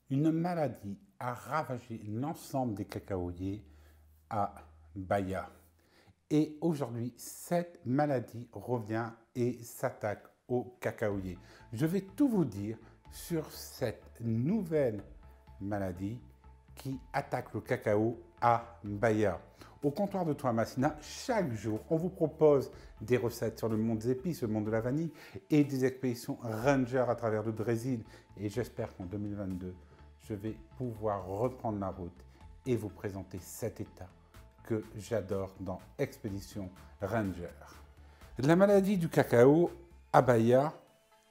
Une maladie a ravagé l'ensemble des cacaoyers à Bahia. Et aujourd'hui, cette maladie revient et s'attaque aux cacaoyers. Je vais tout vous dire sur cette nouvelle maladie qui attaque le cacao à Bahia. Au comptoir de Toamasina, chaque jour, on vous propose des recettes sur le monde des épices, le monde de la vanille et des expéditions ranger à travers le Brésil. Et j'espère qu'en 2022, je vais pouvoir reprendre la route et vous présenter cet état que j'adore dans Expédition Ranger. La maladie du cacao à Bahia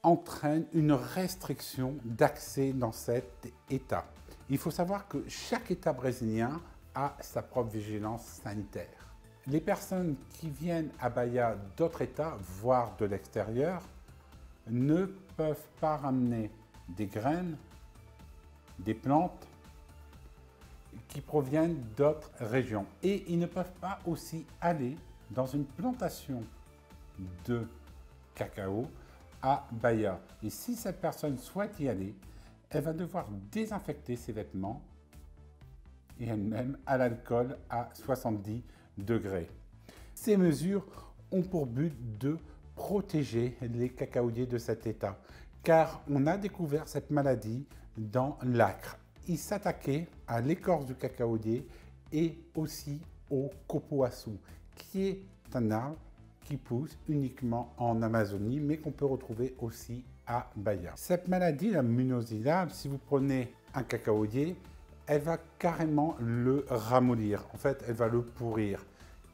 entraîne une restriction d'accès dans cet état. Il faut savoir que chaque état brésilien a sa propre vigilance sanitaire. Les personnes qui viennent à Bahia d'autres états, voire de l'extérieur, ne peuvent pas ramener des graines, des plantes qui proviennent d'autres régions. Et ils ne peuvent pas aussi aller dans une plantation de cacao à Bahia. Et si cette personne souhaite y aller, elle va devoir désinfecter ses vêtements et elle-même à l'alcool à 70 degrés. Ces mesures ont pour but de protéger les cacaoyers de cet état, car on a découvert cette maladie dans l'Acre. Il s'attaquait à l'écorce du cacaoyer et aussi au copoaçu, qui est un arbre qui pousse uniquement en Amazonie, mais qu'on peut retrouver aussi à Bahia. Cette maladie, la munosida, si vous prenez un cacaoyer, elle va carrément le ramollir. En fait, elle va le pourrir.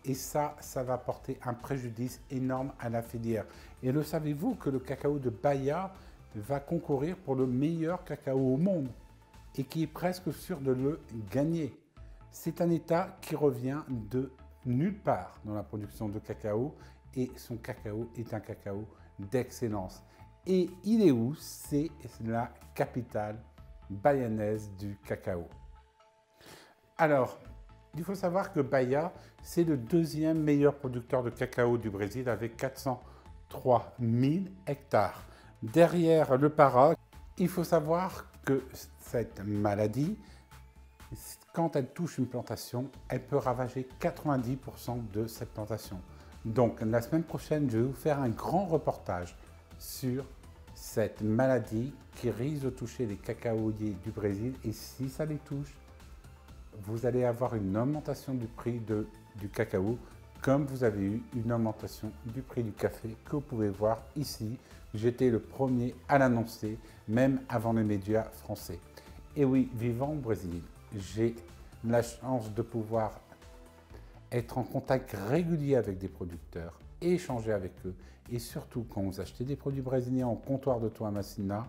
Et ça va porter un préjudice énorme à la filière. Et le savez-vous que le cacao de Bahia va concourir pour le meilleur cacao au monde et qui est presque sûr de le gagner. C'est un état qui revient de nulle part dans la production de cacao et son cacao est un cacao d'excellence. Et il est où? C'est la capitale bahanaise du cacao. Alors, il faut savoir que Bahia, c'est le deuxième meilleur producteur de cacao du Brésil avec 403 000 hectares. Derrière le Pará, il faut savoir que cette maladie, quand elle touche une plantation, elle peut ravager 90% de cette plantation. Donc la semaine prochaine, je vais vous faire un grand reportage sur cette maladie qui risque de toucher les cacaoyers du Brésil. Et si ça les touche, vous allez avoir une augmentation du prix du cacao, comme vous avez eu une augmentation du prix du café que vous pouvez voir ici. J'étais le premier à l'annoncer, même avant les médias français. Et oui, vivant au Brésil, j'ai la chance de pouvoir être en contact régulier avec des producteurs, échanger avec eux. Et surtout, quand vous achetez des produits brésiliens au comptoir de Toamasina,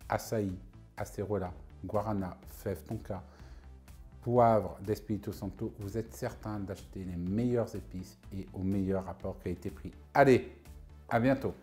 açaí, acerola, guarana, fève tonka, poivre d'Espírito Santo, vous êtes certain d'acheter les meilleures épices et au meilleur rapport qualité-prix. Allez, à bientôt!